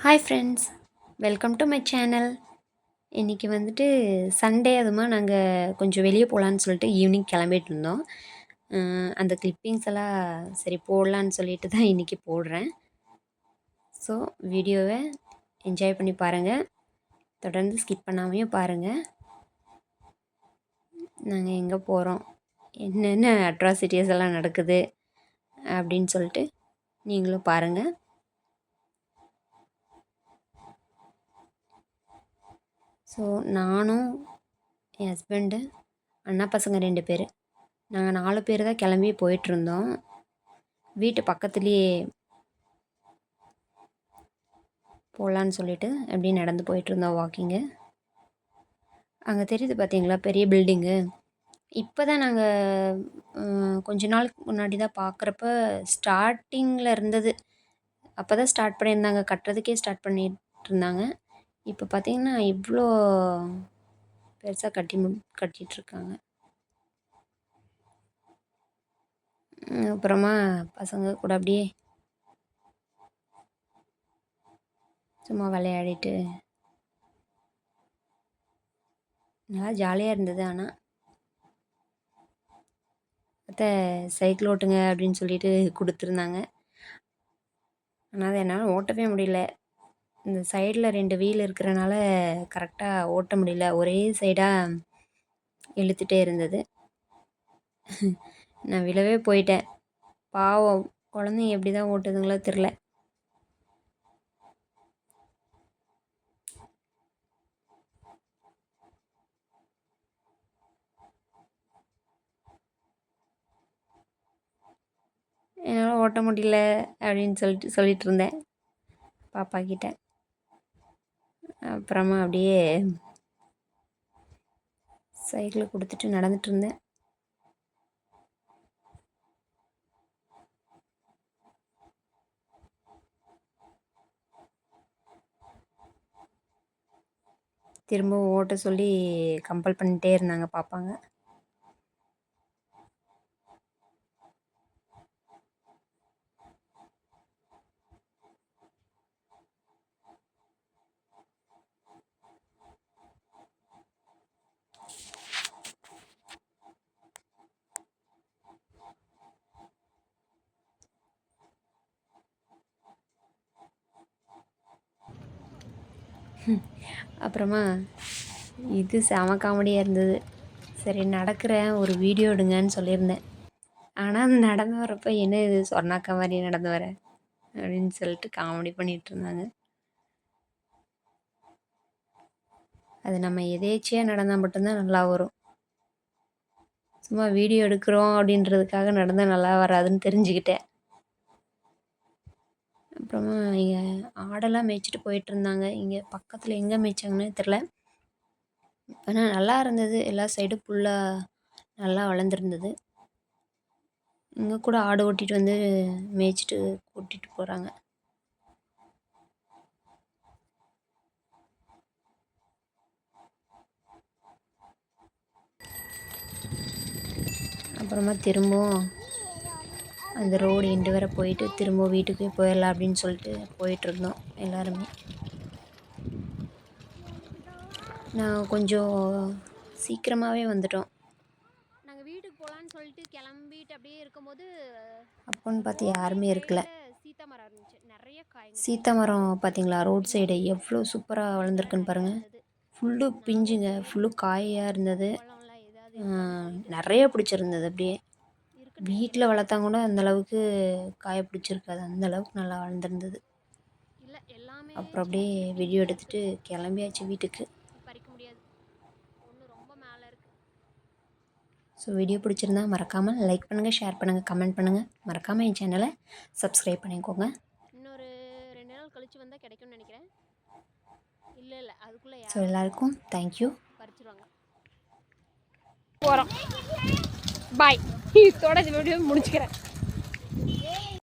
Hi friends, welcome to my channel. இன்றைக்கி வந்துட்டு Sunday அதுமா நாங்கள் கொஞ்சம் வெளியே போகலான்னு சொல்லிட்டு ஈவினிங் கிளம்பிட்டு இருந்தோம். அந்த கிளிப்பிங்ஸ் எல்லாம் சரி போடலான்னு சொல்லிட்டு தான் இன்றைக்கி போடுறேன். ஸோ வீடியோவை என்ஜாய் பண்ணி பாருங்கள், தொடர்ந்து ஸ்கிப் பண்ணாமையும் பாருங்கள். நாங்கள் எங்கே போகிறோம், என்னென்ன அட்ராசிட்டிஸ் எல்லாம் நடக்குது அப்படின்னு சொல்லிட்டு நீங்களும் பாருங்கள். ஸோ நானும் என் ஹஸ்பண்டு, அண்ணா பசங்க 2 பேர், நாங்கள் 4 பேர் தான் கிளம்பி போயிட்டுருந்தோம். வீட்டு பக்கத்துலேயே போகலான்னு சொல்லிட்டு அப்படியே நடந்து போயிட்டுருந்தோம் வாக்கிங்கு. அங்கே தெரியுது பார்த்தீங்களா பெரிய பில்டிங்கு. இப்போ தான் நாங்கள் கொஞ்ச நாளுக்கு முன்னாடி தான் பார்க்குறப்ப ஸ்டார்டிங்கில் இருந்தது. அப்போ தான் ஸ்டார்ட் பண்ணியிருந்தாங்க, கட்டுறதுக்கே ஸ்டார்ட் பண்ணிகிட்டு இருந்தாங்க. இப்போ பார்த்திங்கன்னா இவ்வளோ பெருசாக கட்டிகிட்ருக்காங்க. அப்புறமா பசங்க கூட அப்படியே சும்மா விளையாடிட்டு நல்லா ஜாலியாக இருந்தது. ஆனால் அத்தை சைக்கிள் ஓட்டுங்க அப்படின்னு சொல்லிட்டு கொடுத்துருந்தாங்க. ஆனால் அதை என்னால் ஓட்டவே முடியல. இந்த சைடில் 2 வீல் இருக்கிறனால கரெக்டாக ஓட்ட முடியல, ஒரே சைடாக இழுத்துட்டே இருந்தது. நான் விழவே போயிட்டேன். பாவம் குழந்தைங்க எப்படி தான் ஓட்டுதுங்களோ தெரில. என்னால் ஓட்ட முடியல அப்படின்னு சொல்லிட்டு இருந்தேன் பாப்பா கிட்ட. அப்புறமா அப்படியே சைக்கிளை கொடுத்துட்டு நடந்துட்டு இருந்தேன். திரும்ப ஓட்ட சொல்லி கம்பல் பண்ணிகிட்டே இருந்தாங்க பாப்பாங்க. அப்புறமா இது செம காமெடியாக இருந்தது. சரி நடக்கிறேன், ஒரு வீடியோ எடுங்கன்னு சொல்லியிருந்தேன். ஆனால் அது நடந்து வரப்போ என்ன இது சொர்ணாக்கா மாதிரி நடந்து வர அப்படின்னு சொல்லிட்டு காமெடி பண்ணிகிட்டு இருந்தாங்க. அது நம்ம எதேச்சியாக நடந்தால் மட்டும்தான் நல்லா வரும். சும்மா வீடியோ எடுக்கிறோம் அப்படின்றதுக்காக நடந்தால் நல்லா வராதுன்னு தெரிஞ்சுக்கிட்டேன். அப்புறமா இங்கே ஆடெல்லாம் மேய்ச்சிட்டு போயிட்டுருந்தாங்க. இங்கே பக்கத்தில் எங்கே மேய்ச்சாங்கன்னே தெரில. ஆனால் நல்லா இருந்தது, எல்லா சைடும் ஃபுல்லாக நல்லா வளர்ந்துருந்தது. இங்கே கூட ஆடு ஓட்டிகிட்டு வந்து மேய்ச்சிட்டு கூட்டிகிட்டு போகிறாங்க. அப்புறமா திரும்பவும் அந்த ரோடு எண்டு வரை போயிட்டு திரும்ப வீட்டுக்கே போயிடலாம் அப்படின்னு சொல்லிட்டு போயிட்டுருந்தோம் எல்லாருமே. நான் கொஞ்சம் சீக்கிரமாகவே வந்துட்டோம். நாங்கள் வீட்டுக்கு போகலான்னு சொல்லிட்டு கிளம்பிட்டு அப்படியே இருக்கும்போது அப்போன்னு பார்த்து யாருமே இருக்கல. சீத்தா மரம் இருந்துச்சு, நிறைய காய். சீத்தா மரம் பார்த்தீங்களா, ரோட் சைடு எவ்வளோ சூப்பராக வளர்ந்துருக்குன்னு பாருங்கள். ஃபுல்லு பிஞ்சுங்க, ஃபுல்லு காயாக இருந்தது. நிறைய பிடிச்சிருந்தது. அப்படியே வீட்டில் வளர்த்தா கூட அந்தளவுக்கு காய பிடிச்சிருக்காது, அந்தளவுக்கு நல்லா வளர்ந்துருந்தது. அப்புறம் அப்படியே வீடியோ எடுத்துகிட்டு கிளம்பியாச்சு வீட்டுக்கு. ஸோ வீடியோ பிடிச்சிருந்தா மறக்காமல் லைக் பண்ணுங்கள், ஷேர் பண்ணுங்கள், கமெண்ட் பண்ணுங்கள். மறக்காமல் என் சேனலை சப்ஸ்கிரைப் பண்ணிக்கோங்க. இன்னொரு 2 நாள் கழித்து வந்தால் கிடைக்கும்னு நினைக்கிறேன். இல்லை அதுக்குள்ளே. ஸோ எல்லாருக்கும் தேங்க்யூ. பறிச்சிருவாங்க. போகிறோம். பாய். இதோட வீடியோ முடிச்சுக்கிறேன்.